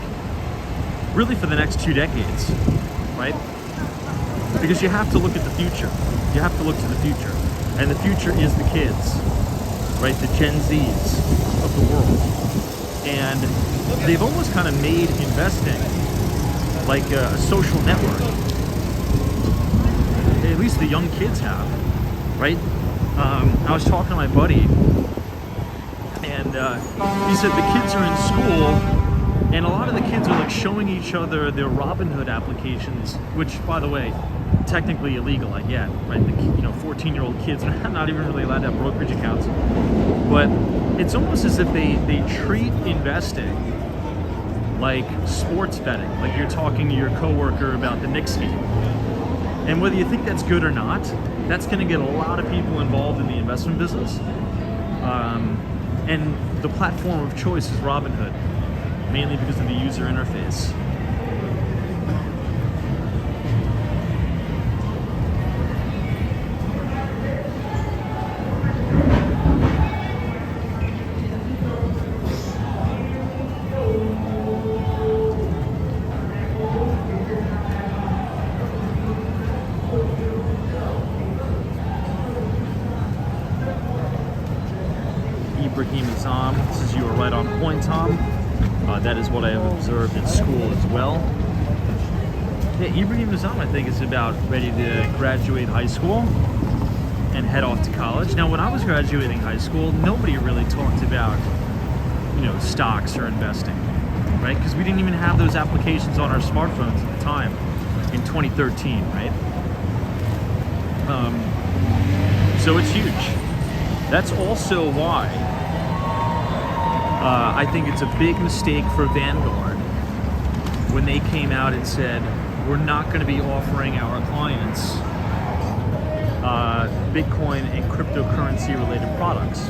Speaker 1: really for the next 2 decades, right? Because you have to look at the future. You have to look to the future. And the future is the kids, right? The Gen Zs of the world. And they've almost kind of made investing like a social network. At least the young kids have, right? I was talking to my buddy, and he said the kids are in school, and a lot of the kids are like showing each other their Robinhood applications, which, by the way, technically illegal, I get, right? 14-year-old kids are not even really allowed to have brokerage accounts. But it's almost as if they treat investing like sports betting, like you're talking to your coworker about the Knicks game. And whether you think that's good or not, that's going to get a lot of people involved in the investment business. And the platform of choice is Robinhood, mainly because of the user interface. Says you were right on point, Tom. That is what I have observed in school as well. Yeah, Ibrahim Azam, I think, is about ready to graduate high school and head off to college. Now, when I was graduating high school, nobody really talked about, stocks or investing, right? Because we didn't even have those applications on our smartphones at the time in 2013, right? So it's huge. That's also why I think it's a big mistake for Vanguard when they came out and said, we're not going to be offering our clients Bitcoin and cryptocurrency related products.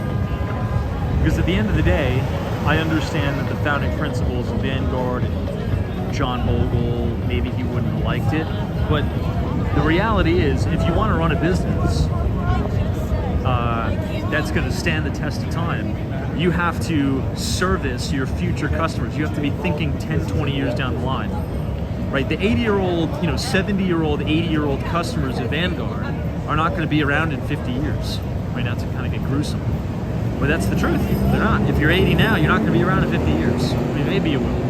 Speaker 1: Because at the end of the day, I understand that the founding principles of Vanguard and John Bogle, maybe he wouldn't have liked it, but the reality is, if you want to run a business that's going to stand the test of time, you have to service your future customers. You have to be thinking 10, 20 years down the line. right? The 80-year-old, 70-year-old, 80-year-old customers of Vanguard are not going to be around in 50 years. Right now, to kind of get gruesome. But that's the truth. They're not. If you're 80 now, you're not going to be around in 50 years. I mean, maybe you will.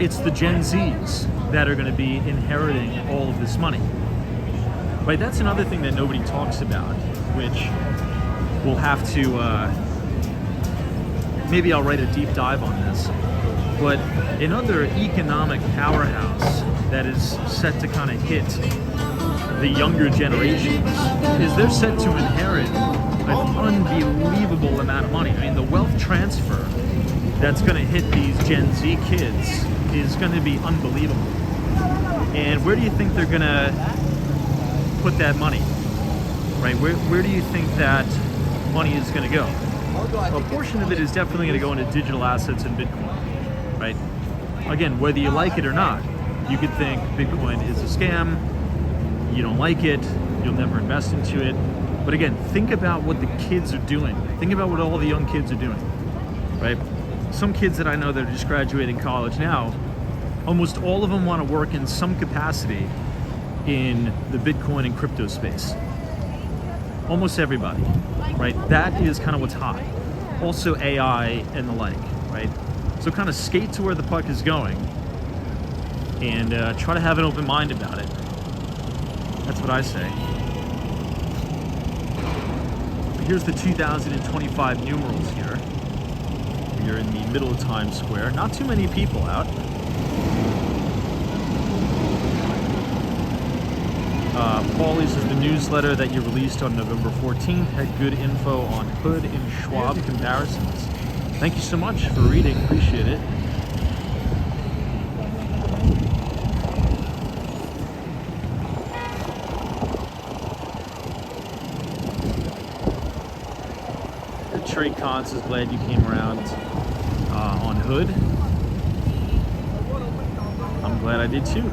Speaker 1: It's the Gen Zs that are going to be inheriting all of this money. Right? That's another thing that nobody talks about, which we'll have to, maybe I'll write a deep dive on this. But another economic powerhouse that is set to kind of hit the younger generations is they're set to inherit an unbelievable amount of money. I mean, the wealth transfer that's going to hit these Gen Z kids is going to be unbelievable. And where do you think they're going to put that money? Right? Where do you think that money is going to go? A portion of it is definitely going to go into digital assets and Bitcoin. Right? Again, whether you like it or not, you could think Bitcoin is a scam. You don't like it, you'll never invest into it. But again, think about what the kids are doing. Think about what all the young kids are doing, right? Some kids that I know that are just graduating college now, almost all of them want to work in some capacity in the Bitcoin and crypto space. Almost everybody, right? That is kind of what's hot. Also AI and the like, right? So kind of skate to where the puck is going and try to have an open mind about it. That's what I say. Here's the 2025 numerals here. You're in the middle of Times Square. Not too many people out. Paulie's is the newsletter that you released on November 14th. Had good info on Hood and Schwab comparisons. Thank you so much for reading. Appreciate it. Trey Cons is glad you came around on Hood. I'm glad I did too.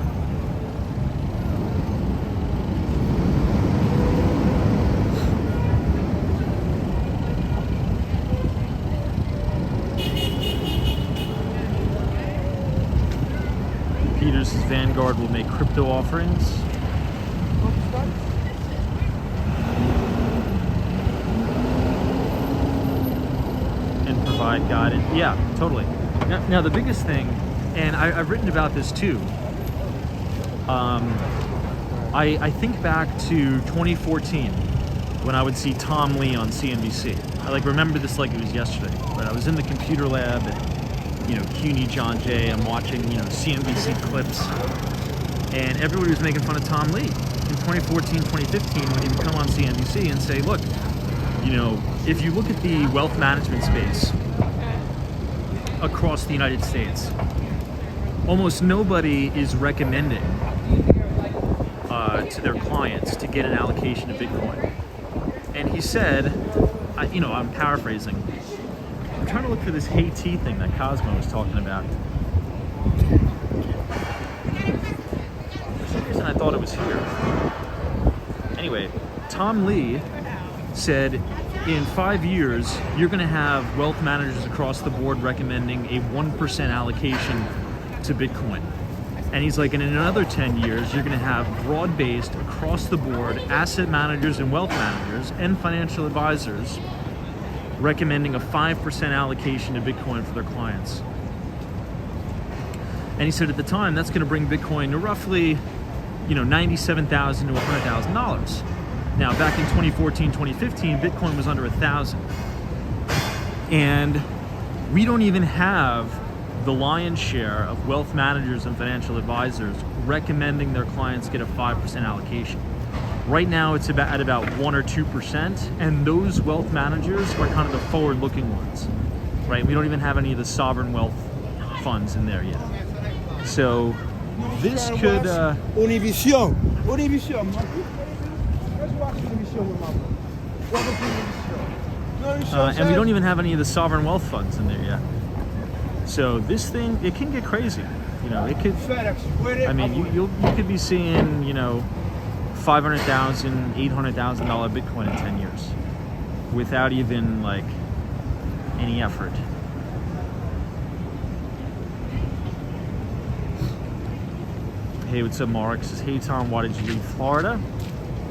Speaker 1: Peters' Vanguard will make crypto offerings. Guidance. Yeah, totally. Now the biggest thing, and I've written about this too, I think back to 2014 when I would see Tom Lee on CNBC. I remember this like it was yesterday, right? I was in the computer lab at, CUNY John Jay. I'm watching, CNBC clips, and everybody was making fun of Tom Lee in 2014, 2015 when he would come on CNBC and say, look, if you look at the wealth management space across the United States, almost nobody is recommending to their clients to get an allocation of Bitcoin. And he said, I'm paraphrasing, I'm trying to look for this Haiti thing that Cosmo was talking about. For some reason I thought it was here. Anyway, Tom Lee said, in 5 years, you're going to have wealth managers across the board recommending a 1% allocation to Bitcoin. And he's like, and in another 10 years, you're going to have broad-based, across the board, asset managers and wealth managers and financial advisors recommending a 5% allocation to Bitcoin for their clients. And he said at the time, that's going to bring Bitcoin to roughly, $97,000 to $100,000. Now, back in 2014, 2015, Bitcoin was under 1,000. And we don't even have the lion's share of wealth managers and financial advisors recommending their clients get a 5% allocation. Right now, it's at about 1 or 2%, and those wealth managers are kind of the forward-looking ones, right? We don't even have any of the sovereign wealth funds in there yet. So this could...
Speaker 4: Univision.
Speaker 1: and we don't even have any of the sovereign wealth funds in there yet. So this thing, it can get crazy. It could. I mean, you could be seeing, $500,000, $800,000 Bitcoin in 10 years, without even any effort. Hey, what's up, Mark? Says, hey Tom, why did you leave Florida?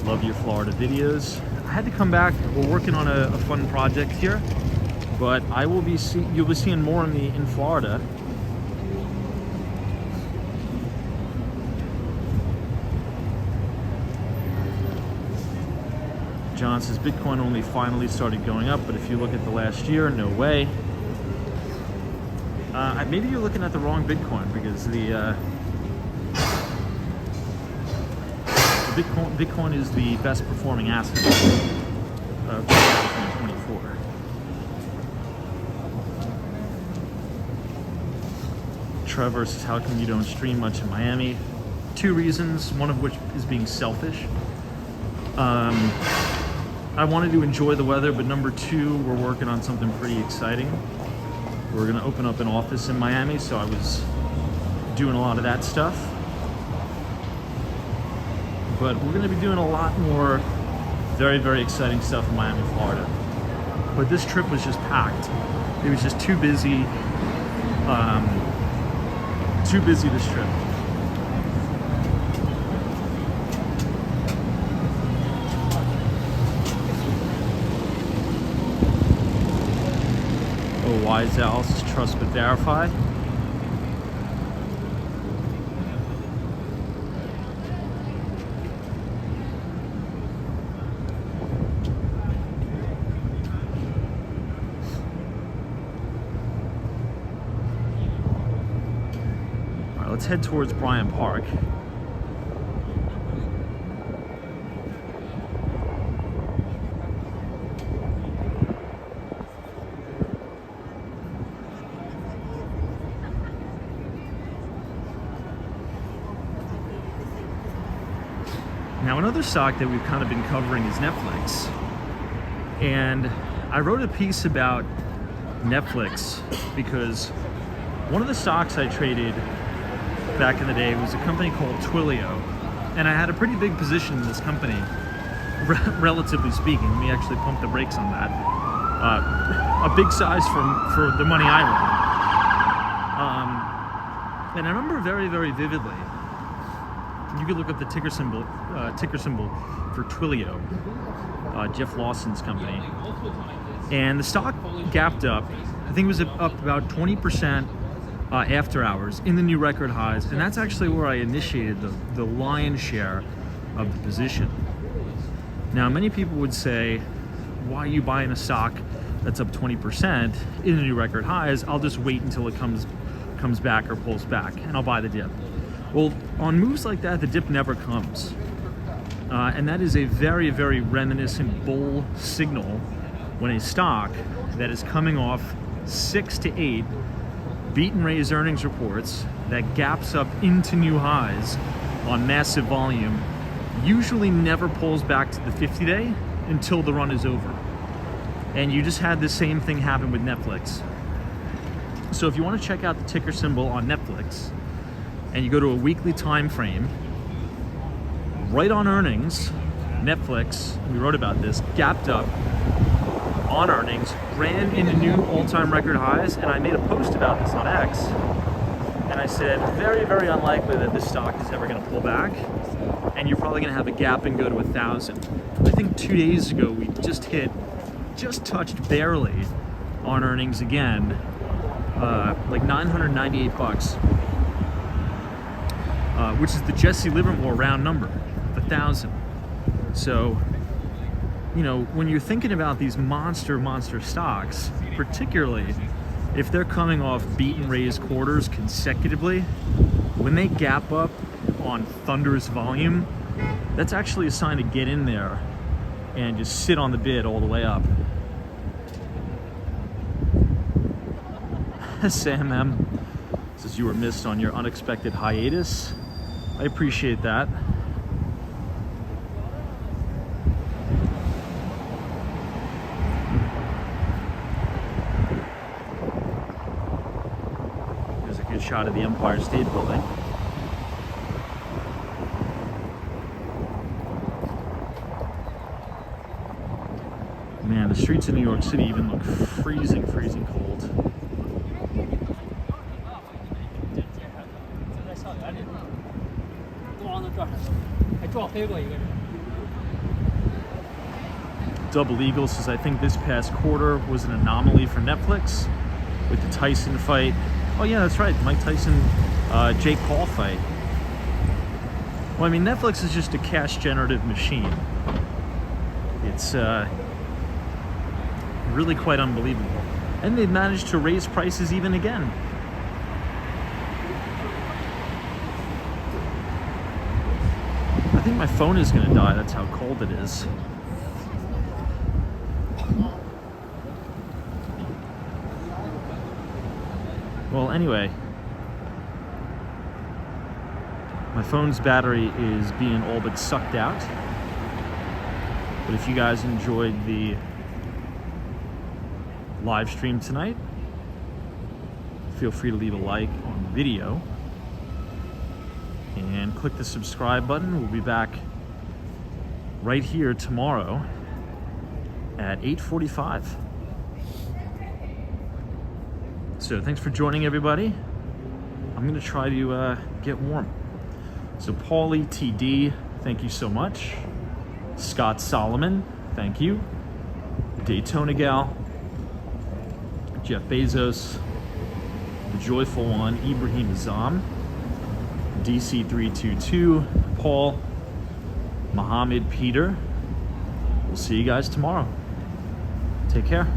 Speaker 1: Love your Florida videos. I had to come back. We're working on a fun project here, but I will be you'll be seeing more of me in Florida. John says Bitcoin only finally started going up, but if you look at the last year, no way. Maybe you're looking at the wrong Bitcoin, because the Bitcoin is the best performing asset of 2024. Trevor says, how come you don't stream much in Miami? 2 reasons, one of which is being selfish. I wanted to enjoy the weather, but number 2, we're working on something pretty exciting. We're gonna open up an office in Miami, so I was doing a lot of that stuff. But we're gonna be doing a lot more very, very exciting stuff in Miami, Florida. But this trip was just packed. It was just too busy. Too busy this trip. Oh, why is Alice trust but verify? All right, let's head towards Bryant Park. Now, another stock that we've kind of been covering is Netflix. And I wrote a piece about Netflix because one of the stocks I traded back in the day was a company called Twilio. And I had a pretty big position in this company, relatively speaking. Let me actually pump the brakes on that. A big size for the money I run. And I remember very, very vividly, you could look up the ticker symbol for Twilio, Jeff Lawson's company, and the stock gapped up. I think it was up about 20% after hours in the new record highs, and that's actually where I initiated the lion's share of the position. Now, many people would say, why are you buying a stock that's up 20% in the new record highs? I'll just wait until it comes back or pulls back, and I'll buy the dip. Well, on moves like that, the dip never comes. And that is a very, very reminiscent bull signal when a stock that is coming off 6 to 8 beat and raise earnings reports that gaps up into new highs on massive volume usually never pulls back to the 50-day until the run is over. And you just had the same thing happen with Netflix. So if you want to check out the ticker symbol on Netflix, and you go to a weekly time frame, right on earnings, Netflix, we wrote about this, gapped up on earnings, ran into new all-time record highs, and I made a post about this on X, and I said, very, very unlikely that this stock is ever gonna pull back, and you're probably gonna have a gap and go to 1,000. I think 2 days ago, we just touched barely on earnings again, like $998. Which is the Jesse Livermore round number, 1,000. So, you know, when you're thinking about these monster stocks, particularly if they're coming off beat and raise quarters consecutively, when they gap up on thunderous volume, that's actually a sign to get in there and just sit on the bid all the way up. Sam M says you were missed on your unexpected hiatus. I appreciate that. There's a good shot of the Empire State Building. Man, the streets of New York City even look freezing cold. Double Eagle says, I think this past quarter was an anomaly for Netflix with the Tyson fight. Oh yeah, that's right, Mike Tyson, Jake Paul fight. Well, I mean, Netflix is just a cash generative machine. It's really quite unbelievable. And they've managed to raise prices even again. I think my phone is gonna die, that's how cold it is. Well, anyway, my phone's battery is being all but sucked out. But if you guys enjoyed the live stream tonight, feel free to leave a like on the video and click the subscribe button. We'll be back right here tomorrow at 8:45. So thanks for joining, everybody. I'm gonna try to get warm. So Paulie TD, thank you so much. Scott Solomon, thank you. Daytona Gal, Jeff Bezos, the Joyful One, Ibrahim Azam, DC322, Paul, Mohammed Peter. We'll see you guys tomorrow. Take care.